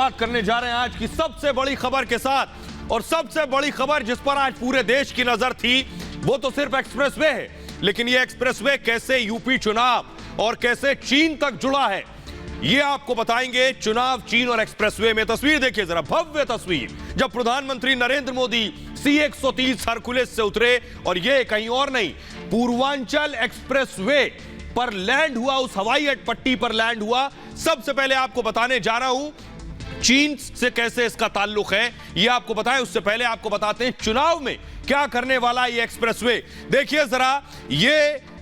शुरुआत करने जा रहे हैं आज की सबसे बड़ी खबर के साथ। और सबसे बड़ी खबर जिस पर आज पूरे देश की नजर थी वो तो सिर्फ एक्सप्रेसवे है, लेकिन ये एक्सप्रेसवे कैसे यूपी चुनाव और कैसे चीन तक जुड़ा है ये आपको बताएंगे। चुनाव, चीन और एक्सप्रेसवे में तस्वीर देखिए जरा, भव्य तस्वीर जब प्रधानमंत्री नरेंद्र मोदी C-130 हरकुलिस से उतरे और ये कहीं और नहीं, पूर्वांचल एक्सप्रेसवे पर लैंड हुआ, उस हवाई अड्डा पट्टी पर लैंड हुआ। सबसे पहले आपको बताने जा रहा हूं चीन से कैसे इसका ताल्लुक है, ये आपको बताएं। उससे पहले आपको बताते हैं चुनाव में क्या करने वाला ये एक्सप्रेसवे। देखिए जरा, ये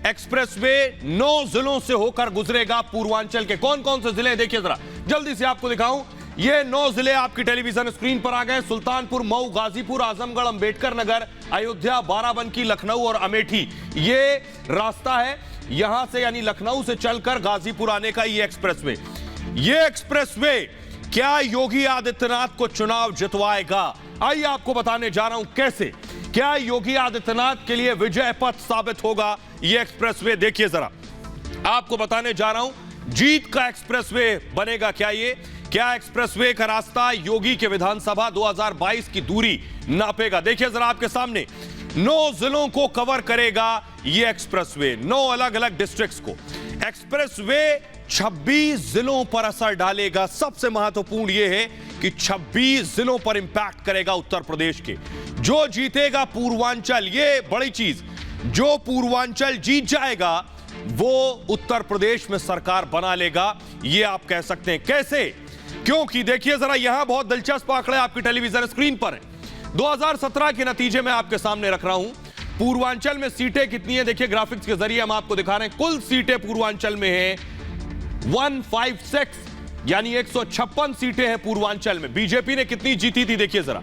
एक्सप्रेसवे 9 जिलों से होकर गुजरेगा पूर्वांचल के। कौन कौन से जिले हैं देखिए जरा, जल्दी से आपको दिखाऊं। ये 9 जिले आपकी टेलीविजन स्क्रीन पर आ गए। सुल्तानपुर, मऊ, गाजीपुर, आजमगढ़, अंबेडकर नगर, अयोध्या, बाराबंकी, लखनऊ और अमेठी। ये रास्ता है यहां से, यानी लखनऊ से चलकर गाजीपुर आने का ये एक्सप्रेसवे। ये एक्सप्रेसवे क्या योगी आदित्यनाथ को चुनाव जितवाएगा? आइए आपको बताने जा रहा हूं कैसे। क्या योगी आदित्यनाथ के लिए विजय पथ साबित होगा ये एक्सप्रेसवे? देखिए जरा, आपको बताने जा रहा हूं जीत का एक्सप्रेसवे बनेगा क्या ये? क्या एक्सप्रेसवे का रास्ता योगी के विधानसभा 2022 की दूरी नापेगा? देखिए जरा आपके सामने, 9 जिलों को कवर करेगा ये एक्सप्रेसवे, 9 अलग अलग डिस्ट्रिक्ट्स को। एक्सप्रेसवे 26 जिलों पर असर डालेगा। सबसे महत्वपूर्ण यह है कि 26 जिलों पर इंपैक्ट करेगा उत्तर प्रदेश के। जो जीतेगा पूर्वांचल, ये बड़ी चीज, जो पूर्वांचल जीत जाएगा वो उत्तर प्रदेश में सरकार बना लेगा, ये आप कह सकते हैं। कैसे? क्योंकि देखिए जरा, यहां बहुत दिलचस्प आंकड़े आपकी टेलीविजन स्क्रीन पर है। 2017 के नतीजे में आपके सामने रख रहा हूं। पूर्वांचल में सीटें कितनी है देखिए, ग्राफिक्स के जरिए हम आपको दिखा रहे हैं। कुल सीटें पूर्वांचल में है 156, यानी 156 सीटें हैं पूर्वांचल में। बीजेपी ने कितनी जीती थी देखिए जरा,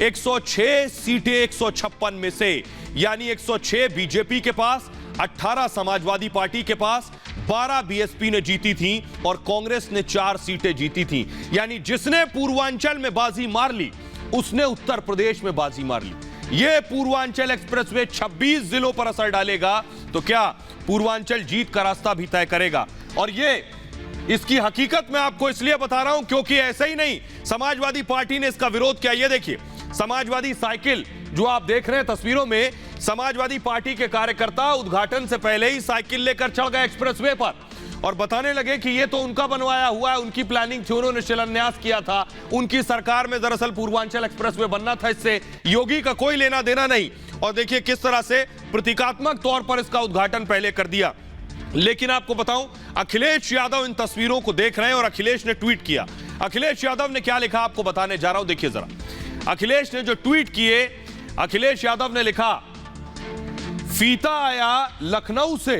106 सीटें 156 में से, यानी 106 बीजेपी के पास, 18 समाजवादी पार्टी के पास, 12 बीएसपी ने जीती थी और कांग्रेस ने 4 सीटें जीती थी। यानी जिसने पूर्वांचल में बाजी मार ली उसने उत्तर प्रदेश में बाजी मार ली। यह पूर्वांचल एक्सप्रेसवे 26 जिलों पर असर डालेगा, तो क्या पूर्वांचल जीत का रास्ता भी तय करेगा? और इसकी हकीकत मैं आपको इसलिए बता रहा हूं क्योंकि ऐसे ही नहीं, समाजवादी पार्टी ने इसका विरोध किया। यह देखिए, समाजवादी साइकिल जो आप देख रहे हैं तस्वीरों में, समाजवादी पार्टी के कार्यकर्ता उद्घाटन से पहले ही साइकिल लेकर चढ़ गए एक्सप्रेसवे पर और बताने लगे कि ये तो उनका बनवाया हुआ है, उनकी प्लानिंग थी, उन्होंने शिलान्यास किया था, उनकी सरकार में दरअसल पूर्वांचल एक्सप्रेसवे बनना था, इससे योगी का कोई लेना देना नहीं। और देखिए किस तरह से प्रतीकात्मक तौर पर इसका उद्घाटन पहले कर दिया। लेकिन आपको बताऊं, अखिलेश यादव इन तस्वीरों को देख रहे हैं और अखिलेश ने ट्वीट किया। अखिलेश यादव ने क्या लिखा आपको बताने जा रहा हूं, देखिए जरा। अखिलेश ने जो ट्वीट किए, अखिलेश यादव ने लिखा, फीता आया लखनऊ से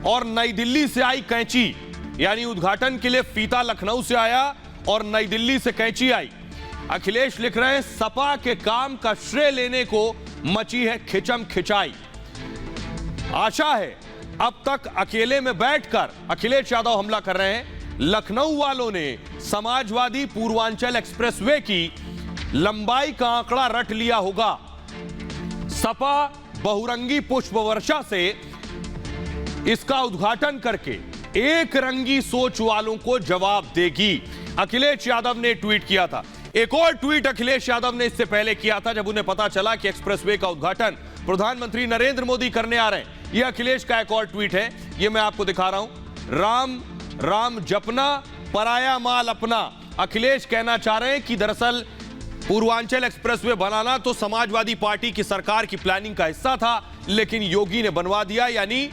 और नई दिल्ली से आई कैंची। यानी उद्घाटन के लिए फीता लखनऊ से आया और नई दिल्ली से कैंची आई। अखिलेश लिख रहे हैं, सपा के काम का श्रेय लेने को मची है खिचम खिंचाई। आशा है अब तक अकेले में बैठकर अखिलेश यादव हमला कर रहे हैं। लखनऊ वालों ने समाजवादी पूर्वांचल एक्सप्रेसवे की लंबाई का आंकड़ा रट लिया होगा। सपा बहुरंगी पुष्प वर्षा से इसका उद्घाटन करके एक रंगी सोच वालों को जवाब देगी। अखिलेश यादव ने ट्वीट किया था। एक और ट्वीट अखिलेश यादव ने इससे पहले किया था जब उन्हें पता चला कि एक्सप्रेसवे का उद्घाटन प्रधानमंत्री नरेंद्र मोदी करने आ रहे हैं। यह अखिलेश का एक और ट्वीट है, यह मैं आपको दिखा रहा हूं। राम राम जपना, पराया माल अपना। अखिलेश कहना चाह रहे हैं कि दरअसल पूर्वांचल एक्सप्रेसवे बनाना तो समाजवादी पार्टी की सरकार की प्लानिंग का हिस्सा था, लेकिन योगी ने बनवा दिया। यानी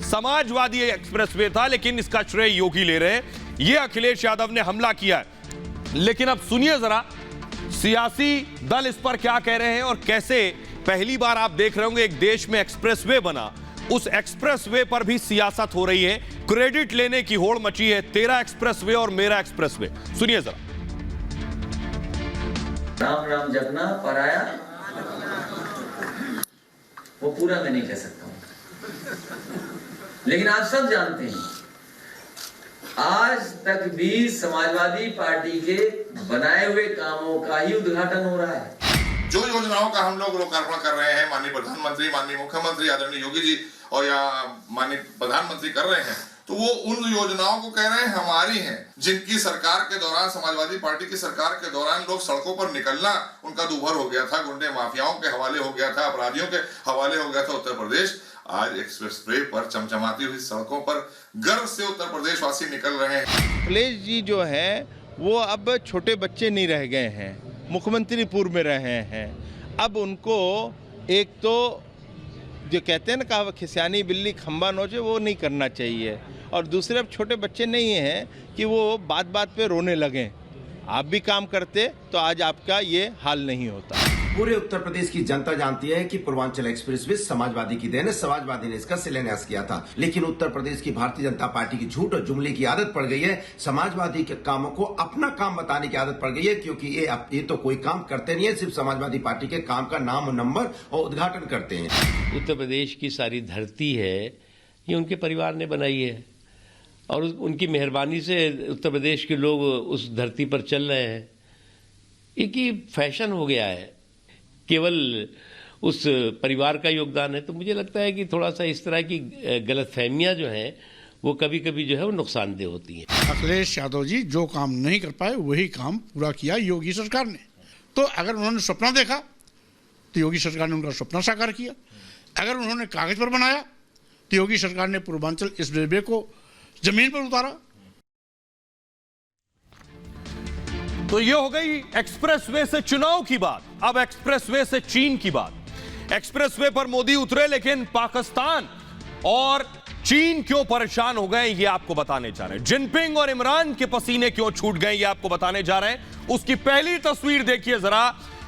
समाजवादी एक्सप्रेसवे था लेकिन इसका श्रेय योगी ले रहे हैं। यह अखिलेश यादव ने हमला किया है। लेकिन अब सुनिए जरा, सियासी दल इस पर क्या कह रहे हैं और कैसे पहली बार आप देख रहे होंगे एक देश में एक्सप्रेसवे बना, उस एक्सप्रेसवे पर भी सियासत हो रही है। क्रेडिट लेने की होड़ मची है, तेरा एक्सप्रेसवे और मेरा एक्सप्रेसवे। सुनिए जरा। राम राम जपना, पराया वो पूरा मैं नहीं कह सकता हूं, लेकिन आप सब जानते हैं आज तक भी समाजवादी पार्टी के बनाए हुए कामों का ही उद्घाटन हो रहा है। जो योजनाओं का हम लोग लोकार्पण कर रहे हैं, माननीय प्रधानमंत्री, माननीय मुख्यमंत्री आदरणीय योगी जी और या माननीय प्रधानमंत्री कर रहे हैं, तो वो उन योजनाओं को कह रहे हैं हमारी हैं, जिनकी सरकार के दौरान, समाजवादी पार्टी की सरकार के दौरान लोग सड़कों पर निकलना उनका दूभर हो गया था, गुंडे माफियाओं के हवाले हो गया था, अपराधियों के हवाले हो गया था उत्तर प्रदेश। आज एक्सप्रेसवे पर चमचमाती हुई सड़कों पर गर्व से उत्तर प्रदेश वासी निकल रहे हैं। अखिलेश जी जो है वो अब छोटे बच्चे नहीं रह गए हैं, मुख्यमंत्री पूर्व में रहे हैं। अब उनको एक तो जो कहते हैं ना कहा खिसियानी बिल्ली खंबा नोचे, वो नहीं करना चाहिए, और दूसरे अब छोटे बच्चे नहीं हैं कि वो बात बात पे रोने लगें। आप भी काम करते तो आज आपका ये हाल नहीं होता। पूरे उत्तर प्रदेश की जनता जानती है कि पूर्वांचल एक्सप्रेसवे समाजवादी की देन है, समाजवादी ने इसका शिलान्यास किया था। लेकिन उत्तर प्रदेश की भारतीय जनता पार्टी की झूठ और जुमले की आदत पड़ गई है, समाजवादी के कामों को अपना काम बताने की आदत पड़ गई है, क्योंकि ये तो कोई काम करते नहीं है, सिर्फ समाजवादी पार्टी के काम का नाम और नंबर और उद्घाटन करते हैं। उत्तर प्रदेश की सारी धरती है ये उनके परिवार ने बनाई है, और उनकी मेहरबानी से उत्तर प्रदेश के लोग उस धरती पर चल रहे हैं। एक ही फैशन हो गया है, केवल उस परिवार का योगदान है। तो मुझे लगता है कि थोड़ा सा इस तरह की गलतफहमियां जो हैं वो कभी कभी जो है वो नुकसानदेह होती हैं। अखिलेश यादव जी जो काम नहीं कर पाए वही काम पूरा किया योगी सरकार ने। तो अगर उन्होंने सपना देखा तो योगी सरकार ने उनका सपना साकार किया, अगर उन्होंने कागज पर बनाया तो योगी सरकार ने पूर्वांचल एक्सप्रेसवे को जमीन पर उतारा। तो ये हो गई एक्सप्रेसवे से चुनाव की बात। अब एक्सप्रेसवे से चीन की बात। एक्सप्रेसवे पर मोदी उतरे, लेकिन पाकिस्तान और चीन क्यों परेशान हो गए ये आपको बताने जा रहे हैं। जिनपिंग और इमरान के पसीने क्यों छूट गए ये आपको बताने जा रहे हैं। उसकी पहली तस्वीर देखिए जरा,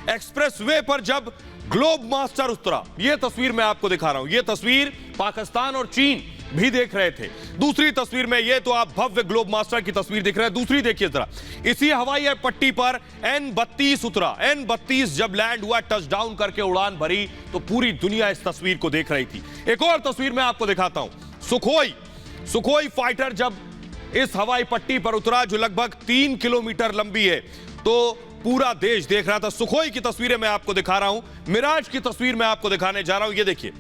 एक्सप्रेसवे पर जब ग्लोब मास्टर उतरा। यह तस्वीर मैं आपको दिखा रहा हूं। यह तस्वीर पाकिस्तान और चीन भी देख रहे थे। दूसरी तस्वीर में ये तो आप भव्य ग्लोब मास्टर की तस्वीर दिख रहे हैं। दूसरी देखिए जरा, इसी हवाई पट्टी पर N-32 उतरा। N-32 जब लैंड हुआ, टच डाउन करके उड़ान भरी, तो पूरी दुनिया इस तस्वीर को देख रही थी। एक और तस्वीर मैं आपको दिखाता हूं। सुखोई फाइटर जब इस हवाई पट्टी पर उतरा, जो लगभग 3 किलोमीटर लंबी है, तो पूरा देश देख रहा था। सुखोई की तस्वीरें मैं आपको दिखा रहा हूं। मिराज की तस्वीर मैं आपको दिखाने जा रहा हूं। ये देखिए,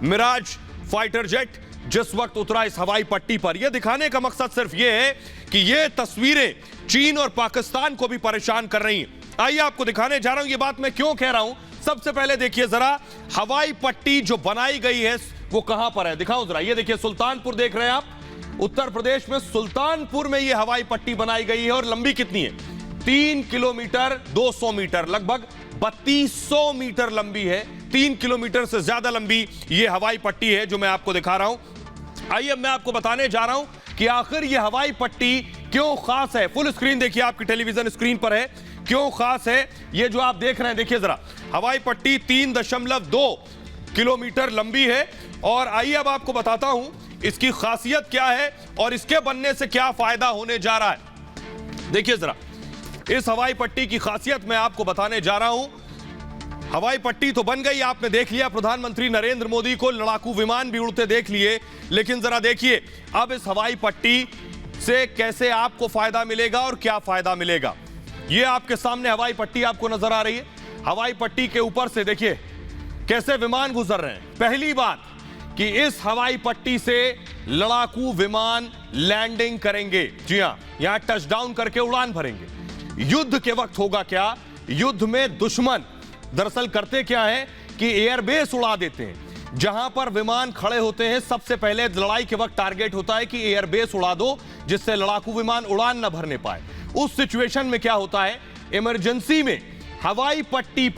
मिराज फाइटर जेट जिस वक्त उतरा इस हवाई पट्टी पर। यह दिखाने का मकसद सिर्फ यह है कि यह तस्वीरें चीन और पाकिस्तान को भी परेशान कर रही हैं। आइए आपको दिखाने जा रहा हूं। यह बात मैं क्यों कह रहा हूं। सबसे पहले देखिए जरा, हवाई पट्टी जो बनाई गई है वो कहां पर है, दिखाऊं जरा। यह देखिए, सुल्तानपुर देख रहे हैं आप, उत्तर प्रदेश में सुल्तानपुर में यह हवाई पट्टी बनाई गई है। और लंबी कितनी है? 3 किलोमीटर 200 मीटर, लगभग 3200 मीटर लंबी है। 3 किलोमीटर से ज्यादा लंबी यह हवाई पट्टी है जो मैं आपको दिखा रहा हूं। आइए मैं आपको बताने जा रहा हूं कि आखिर यह हवाई पट्टी क्यों खास है। फुल स्क्रीन देखिए, आपकी टेलीविजन स्क्रीन पर है। क्यों खास है ये जो आप देख रहे हैं, देखिए जरा, हवाई पट्टी 3.2 किलोमीटर लंबी है। और आइए अब आपको बताता हूं इसकी खासियत क्या है और इसके बनने से क्या फायदा होने जा रहा है। देखिए जरा, इस हवाई पट्टी की खासियत मैं आपको बताने जा रहा हूं। हवाई पट्टी तो बन गई, आपने देख लिया, प्रधानमंत्री नरेंद्र मोदी को लड़ाकू विमान भी उड़ते देख लिए। लेकिन जरा देखिए अब इस हवाई पट्टी से कैसे आपको फायदा मिलेगा और क्या फायदा मिलेगा। यह आपके सामने हवाई पट्टी आपको नजर आ रही है। हवाई पट्टी के ऊपर से देखिए कैसे विमान गुजर रहे हैं। पहली बात कि इस हवाई पट्टी से लड़ाकू विमान लैंडिंग करेंगे। जी हां, यहां टच डाउन करके उड़ान भरेंगे। युद्ध के वक्त होगा क्या, युद्ध में दुश्मन दरअसल करते क्या है कि एयरबेस उड़ा देते हैं। जहां पर विमान खड़े होते हैं, सबसे पहले लड़ाई के वक्त टारगेट होता है कि एयरबेस उड़ा दो, जिससे लड़ाकू विमान उड़ान न भरने पाए। उस सिचुएशन में क्या होता है, इमरजेंसी में हवाई पट्टी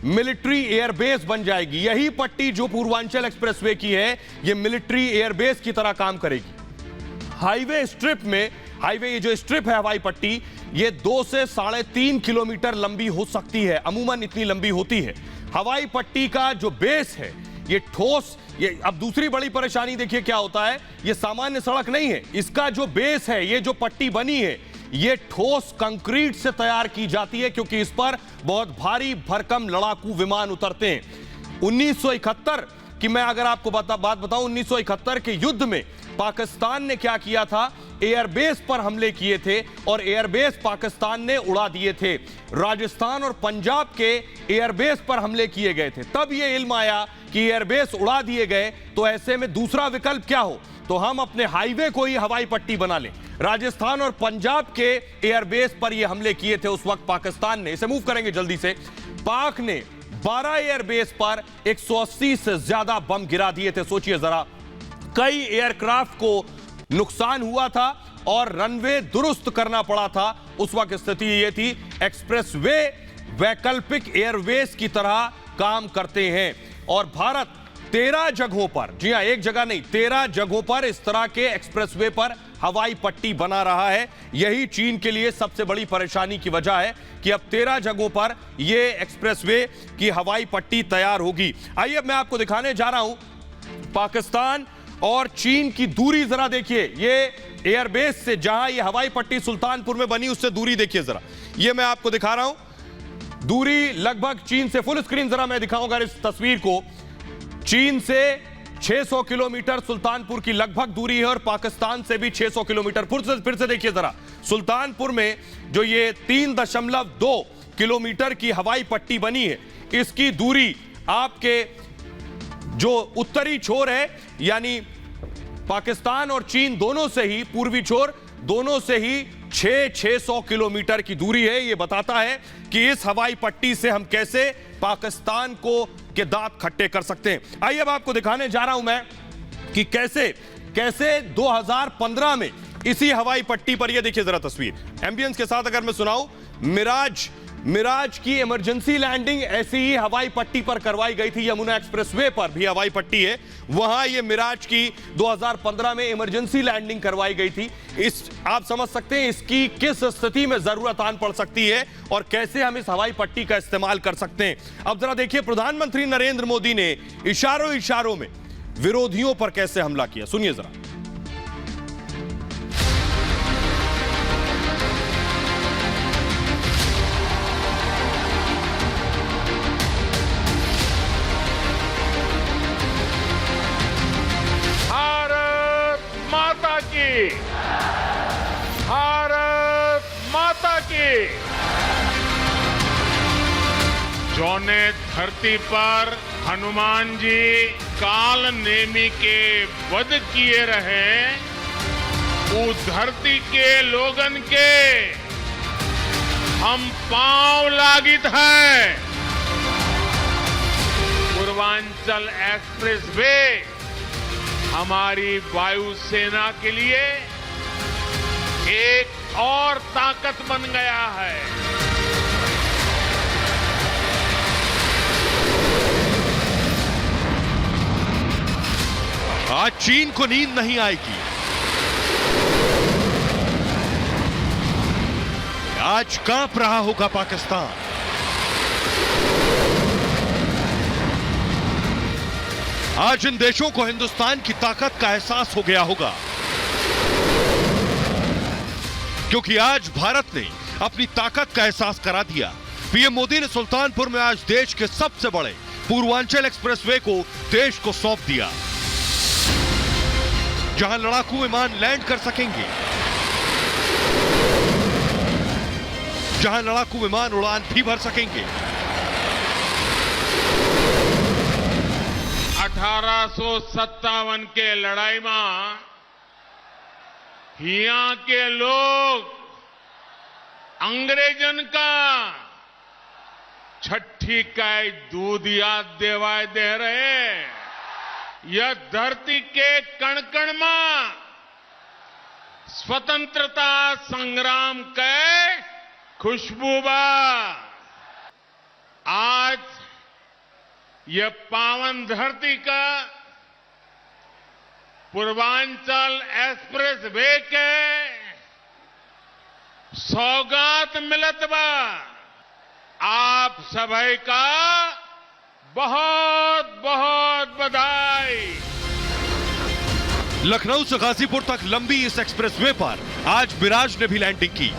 मिलिट्री एयरबेस बन जाएगी। यही पट्टी जो पूर्वांचल एक्सप्रेसवे की है, यह मिलिट्री एयरबेस की तरह काम करेगी। हाईवे स्ट्रिप में, हाईवे ये जो स्ट्रिप है हवाई पट्टी, ये 2 से 3.5 किलोमीटर लंबी हो सकती है, अमूमन इतनी लंबी होती है। हवाई पट्टी का जो बेस है ये ठोस, ये अब दूसरी बड़ी परेशानी देखिए क्या होता है, ये सामान्य सड़क नहीं है। इसका जो बेस है, ये जो पट्टी बनी है, ये ठोस कंक्रीट से तैयार की जाती है, क्योंकि इस पर बहुत भारी भरकम लड़ाकू विमान उतरते हैं। 1971 की मैं अगर आपको बात बताऊं, 1971 के युद्ध में पाकिस्तान ने क्या किया था, एयरबेस पर हमले किए थे और एयरबेस पाकिस्तान ने उड़ा दिए थे। राजस्थान और पंजाब के एयरबेस पर हमले किए गए थे। तब यह इल्म आया कि एयरबेस उड़ा दिए गए, तो ऐसे में दूसरा विकल्प क्या हो, तो हम अपने हाईवे को ही हवाई पट्टी बना लें। राजस्थान और पंजाब के एयरबेस पर ये हमले किए थे उस वक्त पाकिस्तान ने। इसे मूव करेंगे जल्दी से। पाक ने 12 एयरबेस पर 180 से ज्यादा बम गिरा दिए थे। सोचिए जरा, कई एयरक्राफ्ट को नुकसान हुआ था और रनवे दुरुस्त करना पड़ा था। उस वक्त स्थिति यह थी। एक्सप्रेसवे वैकल्पिक एयरवेज की तरह काम करते हैं और भारत 13 जगहों पर, जी हां, एक जगह नहीं, 13 जगहों पर इस तरह के एक्सप्रेसवे पर हवाई पट्टी बना रहा है। यही चीन के लिए सबसे बड़ी परेशानी की वजह है कि अब 13 जगहों पर यह एक्सप्रेसवे की हवाई पट्टी तैयार होगी। आइए मैं आपको दिखाने जा रहा हूं पाकिस्तान और चीन की दूरी। जरा देखिए, ये एयरबेस से जहां ये हवाई पट्टी सुल्तानपुर में बनी उससे दूरी देखिए जरा। ये मैं आपको दिखा रहा हूं दूरी लगभग चीन से। फुल स्क्रीन जरा मैं दिखाऊंगा इस तस्वीर को। चीन से 600 किलोमीटर सुल्तानपुर की लगभग दूरी है और पाकिस्तान से भी 600 किलोमीटर। फिर से देखिए जरा, सुल्तानपुर में जो ये 3.2 किलोमीटर की हवाई पट्टी बनी है, इसकी दूरी आपके जो उत्तरी छोर है यानी पाकिस्तान और चीन दोनों से ही, पूर्वी छोर दोनों से ही 600 किलोमीटर की दूरी है। यह बताता है कि इस हवाई पट्टी से हम कैसे पाकिस्तान को के दांत खट्टे कर सकते हैं। आइए अब आपको दिखाने जा रहा हूं मैं कि कैसे 2015 में इसी हवाई पट्टी पर, यह देखिए जरा तस्वीर एम्बियंस के साथ अगर मैं सुनाऊं, मिराज की इमरजेंसी लैंडिंग ऐसी ही हवाई पट्टी पर करवाई गई थी। यमुना एक्सप्रेसवे पर भी हवाई पट्टी है, वहां ये मिराज की 2015 में इमरजेंसी लैंडिंग करवाई गई थी। आप समझ सकते हैं इसकी किस स्थिति में जरूरत आन पड़ सकती है और कैसे हम इस हवाई पट्टी का इस्तेमाल कर सकते हैं। अब जरा देखिए, प्रधानमंत्री नरेंद्र मोदी ने इशारों में विरोधियों पर कैसे हमला किया, सुनिए जरा। भारत माता की। जौने धरती पर हनुमान जी काल नेमी के वध किए रहे, उस धरती के लोगन के हम पांव लागित है। पूर्वांचल एक्सप्रेसवे हमारी वायुसेना के लिए एक और ताकत बन गया है। आज चीन को नींद नहीं आएगी। आज कांप रहा होगा पाकिस्तान। आज इन देशों को हिंदुस्तान की ताकत का एहसास हो गया होगा, क्योंकि आज भारत ने अपनी ताकत का एहसास करा दिया। पीएम मोदी ने सुल्तानपुर में आज देश के सबसे बड़े पूर्वांचल एक्सप्रेसवे को देश को सौंप दिया, जहां लड़ाकू विमान लैंड कर सकेंगे, जहां लड़ाकू विमान उड़ान भी भर सकेंगे। 1857 के लड़ाई में यहाँ के लोग अंग्रेजन का छठी का दूध याद देवाय दे रहे। यह धरती के कण कण में स्वतंत्रता संग्राम के खुशबू बा। आज यह पावन धरती का पूर्वांचल एक्सप्रेस वे के सौगात मिलत बा। आप सभी का बहुत बहुत बधाई। लखनऊ से गाजीपुर तक लंबी इस एक्सप्रेसवे पर आज मिराज ने भी लैंडिंग की।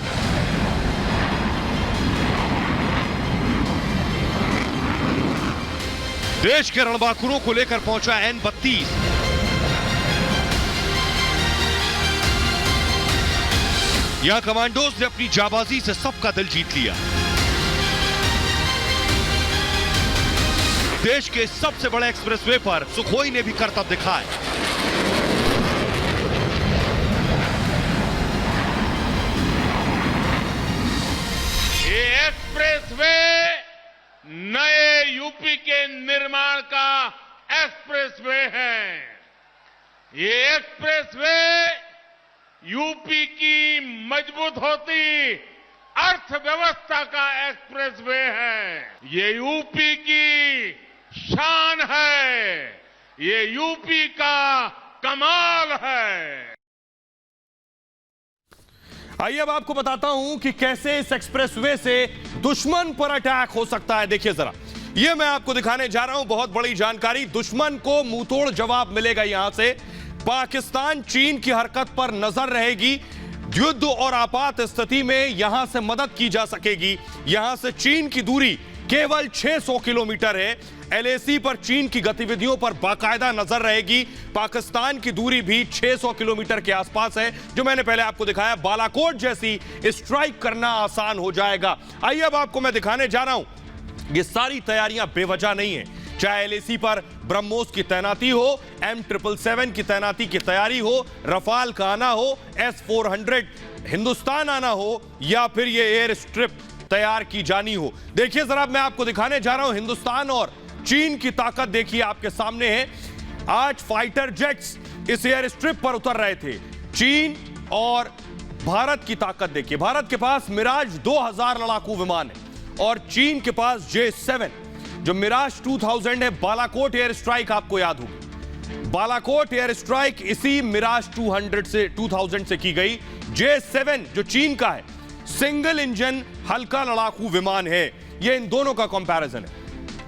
देश के रणबांकुरों को लेकर पहुंचा N-32। यहां कमांडोज ने अपनी जाबाजी से सबका दिल जीत लिया। देश के सबसे बड़े एक्सप्रेसवे पर सुखोई ने भी करतब दिखाए। एक्सप्रेसवे नए यूपी के निर्माण का एक्सप्रेसवे है। ये एक्सप्रेसवे यूपी की मजबूत होती अर्थव्यवस्था का एक्सप्रेसवे है। ये यूपी की शान है, ये यूपी का कमाल है। आइए अब आपको बताता हूं कि कैसे इस एक्सप्रेसवे से दुश्मन पर अटैक हो सकता है। देखिए जरा, ये मैं आपको दिखाने जा रहा हूं, बहुत बड़ी जानकारी। दुश्मन को मुंहतोड़ जवाब मिलेगा यहां से। पाकिस्तान चीन की हरकत पर नजर रहेगी। युद्ध और आपात स्थिति में यहां से मदद की जा सकेगी। यहां से चीन की दूरी केवल 600 किलोमीटर है। एलएसी पर चीन की गतिविधियों पर बाकायदा नजर रहेगी। पाकिस्तान की दूरी भी 600 किलोमीटर के आसपास है। जो मैंने पहले आपको दिखाया, बालाकोट जैसी स्ट्राइक करना आसान हो जाएगा। आइए अब आपको मैं दिखाने जा रहा हूं, ये सारी तैयारियां बेवजह नहीं है। चाहे एलएसी पर ब्रह्मोस की तैनाती हो, M777 की तैनाती की तैयारी हो, रफाल का आना हो, S-400 हिंदुस्तान आना हो, या फिर ये एयर स्ट्रिप तैयार की जानी हो। देखिए जरा, मैं आपको दिखाने जा रहा हूं हिंदुस्तान और चीन की ताकत। देखिए आपके सामने है। आज फाइटर जेट्स इस एयर स्ट्रिप पर उतर रहे थे। चीन और भारत की ताकत देखिए। भारत के पास मिराज 2000 लड़ाकू विमान है और चीन के पास J7 जो मिराज 2000 है। बालाकोट एयर स्ट्राइक आपको याद होगी, बालाकोट एयर स्ट्राइक इसी मिराज 2000 से की गई। J7 जो चीन का है, सिंगल इंजन हल्का लड़ाकू विमान है। यह इन दोनों का कंपैरिजन है।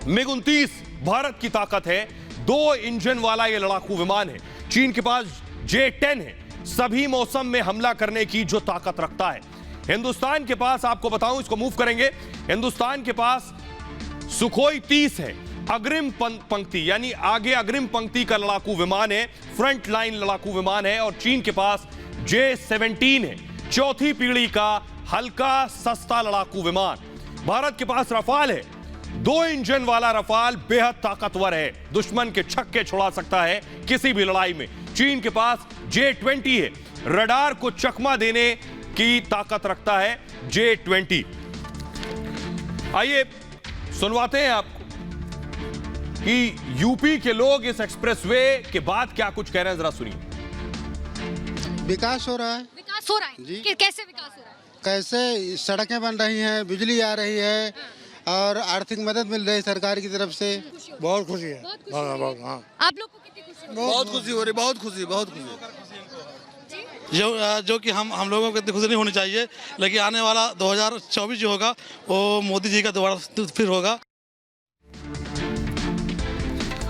MiG-29 भारत की ताकत है, 2 इंजन वाला यह लड़ाकू विमान है। चीन के पास J10 है, सभी मौसम में हमला करने की जो ताकत रखता है। हिंदुस्तान के पास, आपको बताऊं, इसको मूव करेंगे, हिंदुस्तान के पास सुखोई 30 है, अग्रिम पंक्ति यानी आगे अग्रिम पंक्ति का लड़ाकू विमान है, फ्रंट लाइन लड़ाकू विमान है। और चीन के पास J17 है, चौथी पीढ़ी का हल्का सस्ता लड़ाकू विमान। भारत के पास रफाल है, 2 इंजन वाला रफाल बेहद ताकतवर है, दुश्मन के छक्के छुड़ा सकता है किसी भी लड़ाई में। चीन के पास J20 है, रडार को चकमा देने की ताकत रखता है J20। आइए सुनवाते हैं आपको कि यूपी के लोग इस एक्सप्रेसवे के बाद क्या कुछ कह रहे हैं, जरा सुनिए। विकास हो रहा है। विकास हो रहा है जी। कैसे विकास हो रहा है? कैसे सड़कें बन रही हैं, बिजली आ रही है और आर्थिक मदद मिल रही है सरकार की तरफ से। बहुत खुशी है। हाँ। आप लोग को कितनी खुशी है? बहुत खुशी हो रही, बहुत खुशी। जो कि हम लोगों को इतनी खुशी नहीं होनी चाहिए, लेकिन आने वाला 2024 जो होगा वो मोदी जी का दोबारा फिर होगा।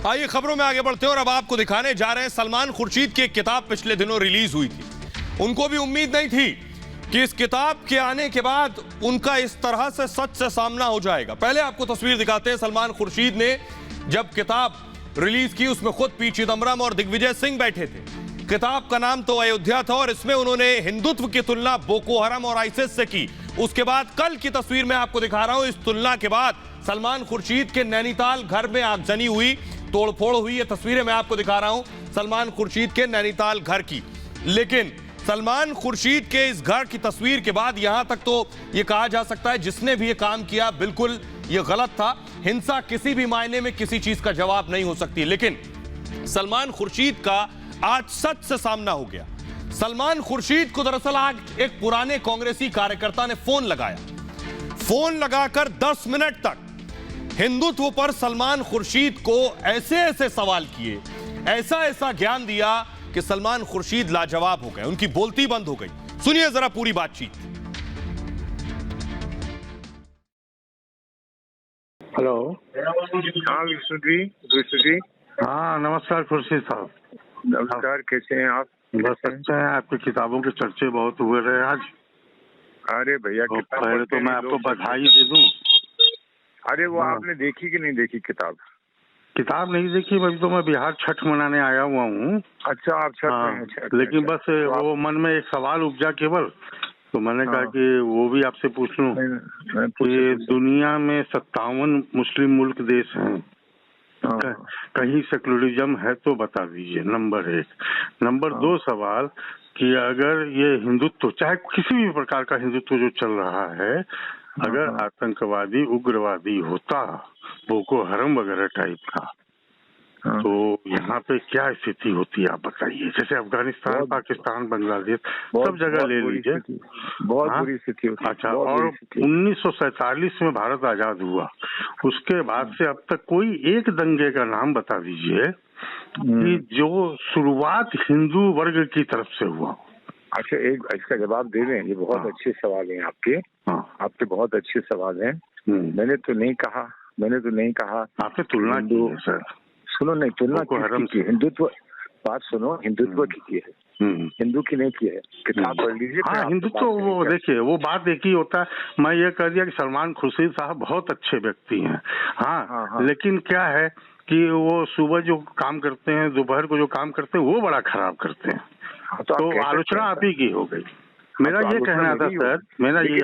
आइए खबरों में आगे बढ़ते हैं और अब आपको दिखाने जा रहे हैं सलमान खुर्शीद की एक किताब पिछले दिनों रिलीज हुई थी। उनको भी उम्मीद नहीं थी कि इस किताब के आने के बाद उनका इस तरह से सच से सामना हो जाएगा। पहले आपको तस्वीर दिखाते हैं। सलमान खुर्शीद ने जब किताब रिलीज की, उसमें खुद पी चिदम्बरम और दिग्विजय सिंह बैठे थे। किताब का नाम तो अयोध्या था और इसमें उन्होंने हिंदुत्व की तुलना बोको हरम और आईसिस से की। उसके बाद कल की तस्वीर में आपको दिखा रहा हूं, इस तुलना के बाद सलमान खुर्शीद के नैनीताल घर में आगजनी हुई, तोड़फोड़ हुई। ये तस्वीरें मैं आपको दिखा रहा हूं सलमान खुर्शीद के नैनीताल घर की। लेकिन सलमान खुर्शीद के इस घर की तस्वीर के बाद यहां तक तो यह कहा जा सकता है जिसने भी ये काम किया बिल्कुल ये गलत था। हिंसा किसी भी मायने में किसी चीज का जवाब नहीं हो सकती। लेकिन सलमान खुर्शीद का आज सच से सामना हो गया। सलमान खुर्शीद को दरअसल आज एक पुराने कांग्रेसी कार्यकर्ता ने फोन लगाया। फोन लगाकर 10 मिनट तक हिंदुत्व पर सलमान खुर्शीद को ऐसे ऐसे सवाल किए, ऐसा ऐसा ज्ञान दिया कि सलमान खुर्शीद लाजवाब हो गए, उनकी बोलती बंद हो गई। सुनिए जरा पूरी बातचीत। हेलो। हाँ विष्णु जी। हाँ नमस्कार खुर्शीद साहब। नमस्कार, कैसे हैं आप? बस अच्छा है, आपकी किताबों के चर्चे बहुत हुए रहे आज। अरे भैया तो पहले तो मैं आपको बधाई दे दूं। अरे वो आपने देखी कि नहीं देखी किताब? किताब नहीं देखी, अभी तो मैं बिहार छठ मनाने आया हुआ हूँ। अच्छा, आप छठ में? लेकिन बस वो मन में एक सवाल उपजा केवल, तो मैंने कहा कि वो भी आपसे पूछ लूं कि दुनिया में 57 मुस्लिम मुल्क देश हैं, कहीं सेकुलरिज्म है तो बता दीजिए, नंबर 1। नंबर 2 सवाल कि अगर ये हिंदुत्व, चाहे किसी भी प्रकार का हिंदुत्व जो चल रहा है, अगर आतंकवादी उग्रवादी होता बोको हरम वगैरह टाइप का तो यहाँ पे क्या स्थिति होती है आप बताइए। जैसे अफगानिस्तान, पाकिस्तान, बांग्लादेश सब जगह ले लीजिए, बहुत बुरी स्थिति होती है। अच्छा, और 1947 में भारत आजाद हुआ, उसके बाद से अब तक कोई एक दंगे का नाम बता दीजिए कि जो शुरुआत हिंदू वर्ग की तरफ से हुआ। अच्छा, एक इसका जवाब दे दें, ये बहुत अच्छे सवाल हैं आपके बहुत अच्छे सवाल हैं। मैंने तो नहीं कहा आपने तुलना की है सर। सुनो, नहीं तुलना की, हिंदुत्व बात सुनो, हिंदुत्व की है, हिंदू की नहीं की है। किताब पढ़ लीजिए। हाँ, हिंदुत्व वो देखिए, वो बात एक ही होता है। मैं ये कह दिया कि सलमान खुर्शीद साहब बहुत अच्छे व्यक्ति हैं, हाँ, लेकिन क्या है कि वो सुबह जो काम करते हैं, दोपहर को जो काम करते हैं, वो बड़ा खराब करते हैं। तो आलोचना आप ही की हो गई। मेरा ये कहना था सर, मेरा ये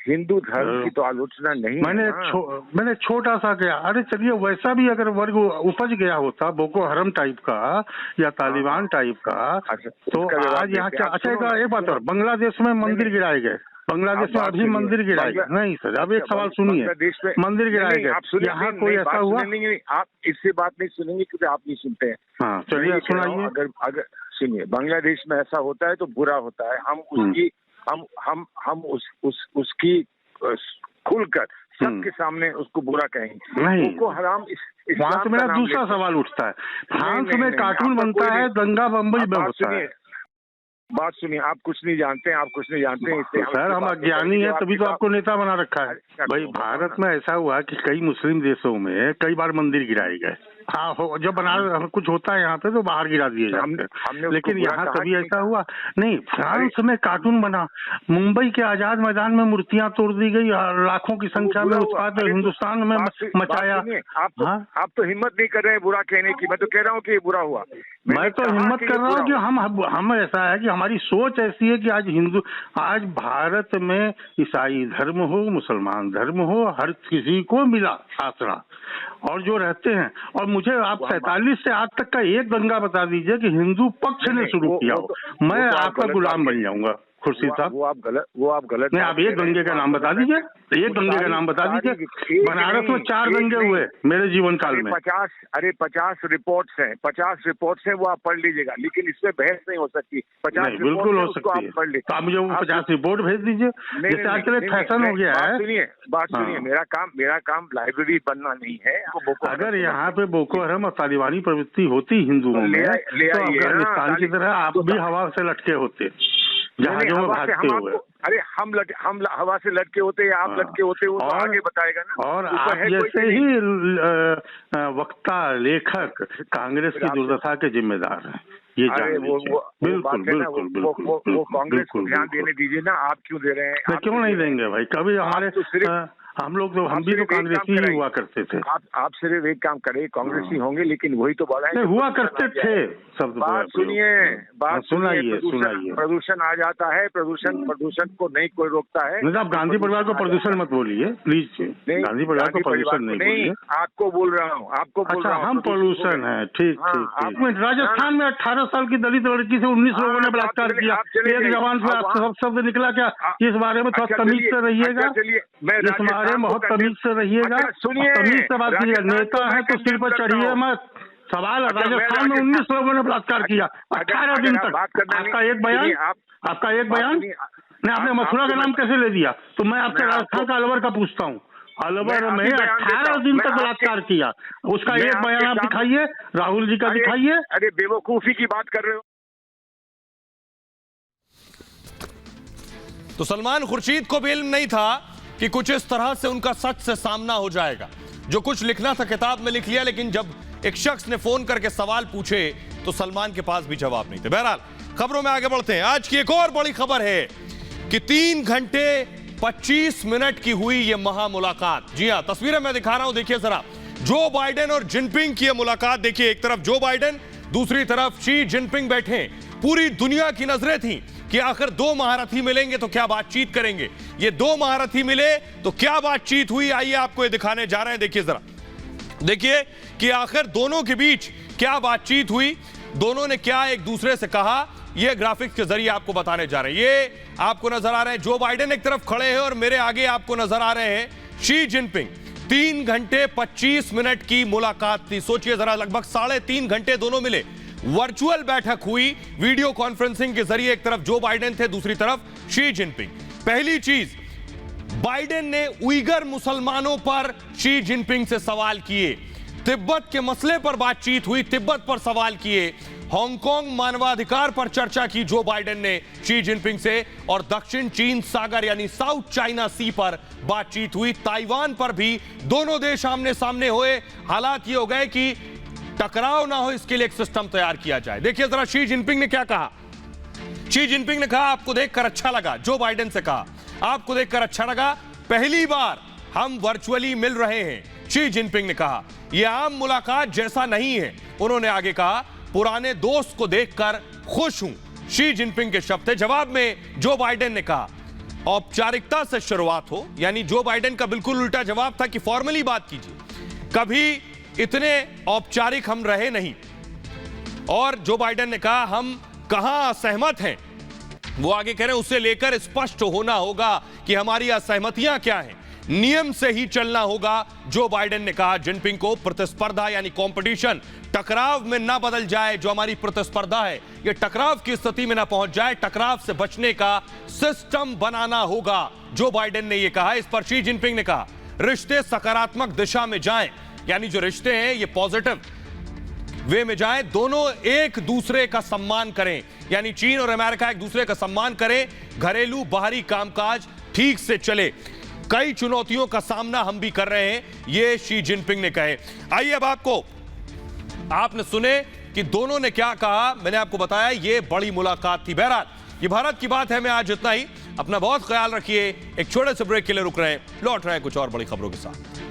हिंदू धर्म की तो आलोचना नहीं। मैंने छोटा सा गया, अरे चलिए वैसा भी अगर वर्ग उपज गया होता बोको हरम टाइप का या तालिबान टाइप का, तो आज यहाँ क्या। अच्छा, एक बात और, बांग्लादेश में मंदिर गिराए गए, बांग्लादेश में अभी मंदिर गिराए गए। नहीं सर, अब एक सवाल सुनिए, मंदिर गिराए गए, यहाँ कोई ऐसा हुआ? आप इससे बात नहीं सुनेंगे क्योंकि आप नहीं सुनते हैं। हाँ, चलिए सुनाइए। अगर सुनिए, बांग्लादेश में ऐसा होता है तो बुरा होता है। हम उसकी हम उसकी खुलकर सबके सामने उसको बुरा कहेंगे। नहीं, उनको हराम वहाँ से मेरा दूसरा सवाल उठता है। फ्रांस में कार्टून बनता है, दंगा बम्बई में होता है। बात सुनिए, आप कुछ नहीं जानते हैं, इससे सर हम अज्ञानी है, तभी तो आपको नेता बना रखा है। भाई भारत में ऐसा हुआ कि कई मुस्लिम देशों में कई बार मंदिर गिराए गए। हाँ, जब बना कुछ होता है यहाँ पे तो बाहर गिरा दिए जाते हैं, लेकिन यहाँ कभी ऐसा हुआ नहीं। फ्रांस में कार्टून बना, मुंबई के आजाद मैदान में मूर्तियां तोड़ दी गई, लाखों की संख्या में उत्पाद हिंदुस्तान में मचाया। आप तो हिम्मत नहीं कर रहे हैं बुरा कहने की। मैं तो कह रहा हूँ कि ये बुरा हुआ। मैं तो हिम्मत कर रहा हूँ कि हम ऐसा है कि हमारी सोच ऐसी है कि आज भारत में ईसाई धर्म हो, मुसलमान धर्म हो, हर किसी को मिला आसरा, और जो रहते हैं। और मुझे आप 47 से आज तक का एक दंगा बता दीजिए कि हिंदू पक्ष ने शुरू किया हो, मैं आपका गुलाम बन जाऊंगा खुर्शीद साहब। वो आप गलत नहीं, आप एक दंगे का नाम बता दीजिए, एक दंगे का नाम बता दीजिए। बनारस में 4 दंगे हुए मेरे जीवन काल में। 50 रिपोर्ट्स हैं, वो आप पढ़ लीजिएगा, लेकिन इसमें बहस नहीं हो सकती। 50 बिल्कुल हो सकती है। तो आप मुझे वो 50 रिपोर्ट भेज दीजिए, जैसे आजकल फैशन हो गया है। बात सुनिए, मेरा काम लाइब्रेरी बनना नहीं है। अगर यहाँ पे बोको हरम और तालिबानी प्रवृत्ति होती हिंदुओं में, तो अफगानिस्तान की तरह आप भी हवा से लटके होते, जहाजों में भागते हुए। अरे हम हवा से लटके होते या आप लटके होते, वो तो आगे बताएगा ना। और आप जैसे ही वक्ता लेखक कांग्रेस की दुर्दशा के जिम्मेदार हैं, ये जान लीजिए। बिल्कुल वो कांग्रेस को ध्यान देने दीजिए ना। आप क्यों दे रहे हैं? क्यों नहीं देंगे भाई? कभी हमारे हम भी तो कांग्रेसी ही हुआ करते थे। आप सिर्फ एक काम करें, कांग्रेसी होंगे, लेकिन वही तो बड़ा है। हुआ करते थे सब। बात सुनिए, प्रदूषण आ जाता है। प्रदूषण को नहीं कोई रोकता है। आप गांधी परिवार को प्रदूषण मत बोलिए प्लीज। गांधी परिवार को प्रदूषण नहीं बोलिए। आपको बोल रहा हूँ, अच्छा, हम प्रदूषण है। ठीक। राजस्थान में 18 साल की दलित लड़की से 19 लोगों ने बलात्कार किया। एक जवान से आप शब्द निकला क्या? इस बारे में थोड़ा तमीज से रहिएगा, इस बारे में बहुत तमीज से रहिएगा, तमीज से बात कीजिएगा। नेता है तो सिर पर चढ़िए मत। सवाल, राजस्थान में 19 लोगों ने बलात्कार किया 18 दिन तक। आपका एक बयान नहीं, आपने मथुरा का नाम कैसे ले दिया? तो मैं आपसे राजस्थान का अलवर का पूछता हूँ। अलवर में 18 दिन तक बलात्कार किया, उसका एक बयान आप दिखाइए, राहुल जी का दिखाइए। अरे बेवकूफी की बात कर रहे हो। तो सलमान खुर्शीद को भी इल्म नहीं था कि कुछ इस तरह से उनका सच से सामना हो जाएगा। जो कुछ लिखना था किताब में लिख लिया, लेकिन जब एक शख्स ने फोन करके सवाल पूछे तो सलमान के पास भी जवाब नहीं थे। बहरहाल, खबरों में आगे बढ़ते हैं। आज की एक और बड़ी खबर है कि 3 घंटे 25 मिनट की हुई यह महामुलाकात। जी हां, तस्वीरें मैं दिखा रहा हूं, देखिए जरा। जो बाइडेन और जिनपिंग की यह मुलाकात देखिए। एक तरफ जो बाइडेन, दूसरी तरफ शी जिनपिंग बैठे। पूरी दुनिया की नजरें थी कि आखिर 2 महारथी मिलेंगे तो क्या बातचीत करेंगे। ये 2 महारथी मिले तो क्या बातचीत हुई, आइए आपको ये दिखाने जा रहे हैं। देखिए जरा, देखिए कि आखिर दोनों के बीच क्या बातचीत हुई, दोनों ने क्या एक दूसरे से कहा, ये ग्राफिक्स के जरिए आपको बताने जा रहे हैं। ये आपको नजर आ रहे हैं जो बाइडेन एक तरफ खड़े हैं और मेरे आगे आपको नजर आ रहे हैं शी जिनपिंग। 3 घंटे 25 मिनट की मुलाकात थी। सोचिए जरा, लगभग 3.5 घंटे दोनों मिले। वर्चुअल बैठक हुई, वीडियो कॉन्फ्रेंसिंग के जरिए। एक तरफ जो बाइडेन थे, दूसरी तरफ शी जिनपिंग। पहली चीज, बाइडेन ने उइगर मुसलमानों पर शी जिनपिंग से सवाल किए। तिब्बत के मसले पर बातचीत हुई, तिब्बत पर सवाल किए। हांगकांग मानवाधिकार पर चर्चा की जो बाइडेन ने शी जिनपिंग से, और दक्षिण चीन सागर यानी साउथ चाइना सी पर बातचीत हुई। ताइवान पर भी दोनों देश आमने सामने हुए। हालात ये हो गए कि टकराव ना हो, इसके लिए एक सिस्टम तैयार किया जाए। देखिए जरा शी जिनपिंग ने क्या कहा। शी जिनपिंग ने कहा, आपको देखकर अच्छा लगा। जो बाइडेन से कहा, आपको देखकर अच्छा लगा, पहली बार हम वर्चुअली मिल रहे हैं। शी जिनपिंग ने कहा, यह आम मुलाकात जैसा नहीं है। उन्होंने आगे कहा, पुराने दोस्त को देखकर खुश हूं। शी जिनपिंग के शब्द थे। जवाब में जो बाइडेन ने कहा, औपचारिकता से शुरुआत हो, यानी जो बाइडेन का बिल्कुल उल्टा जवाब था कि फॉर्मली बात कीजिए। कभी इतने औपचारिक हम रहे नहीं। और जो बाइडेन ने कहा, हम कहां असहमत हैं, वो आगे कह रहे हैं उसे लेकर स्पष्ट होना होगा कि हमारी असहमतियां क्या हैं। नियम से ही चलना होगा। जो बाइडेन ने कहा जिनपिंग को, प्रतिस्पर्धा यानी कंपटीशन टकराव में ना बदल जाए। जो हमारी प्रतिस्पर्धा है ये टकराव की स्थिति में ना पहुंच जाए। टकराव से बचने का सिस्टम बनाना होगा। जो बाइडेन ने यह कहा। इस पर शी जिनपिंग ने कहा, रिश्ते सकारात्मक दिशा में जाएं, यानी जो रिश्ते हैं ये पॉजिटिव वे में जाएं। दोनों एक दूसरे का सम्मान करें, यानी चीन और अमेरिका एक दूसरे का सम्मान करें। घरेलू बाहरी कामकाज ठीक से चले। कई चुनौतियों का सामना हम भी कर रहे हैं, ये शी जिनपिंग ने कहे। आइए अब आपने सुने कि दोनों ने क्या कहा। मैंने आपको बताया ये बड़ी मुलाकात थी। बहरहाल ये भारत की बात है। मैं आज इतना ही। अपना बहुत ख्याल रखिए। एक छोटे से ब्रेक के लिए रुक रहे हैं, लौट रहे हैं कुछ और बड़ी खबरों के साथ।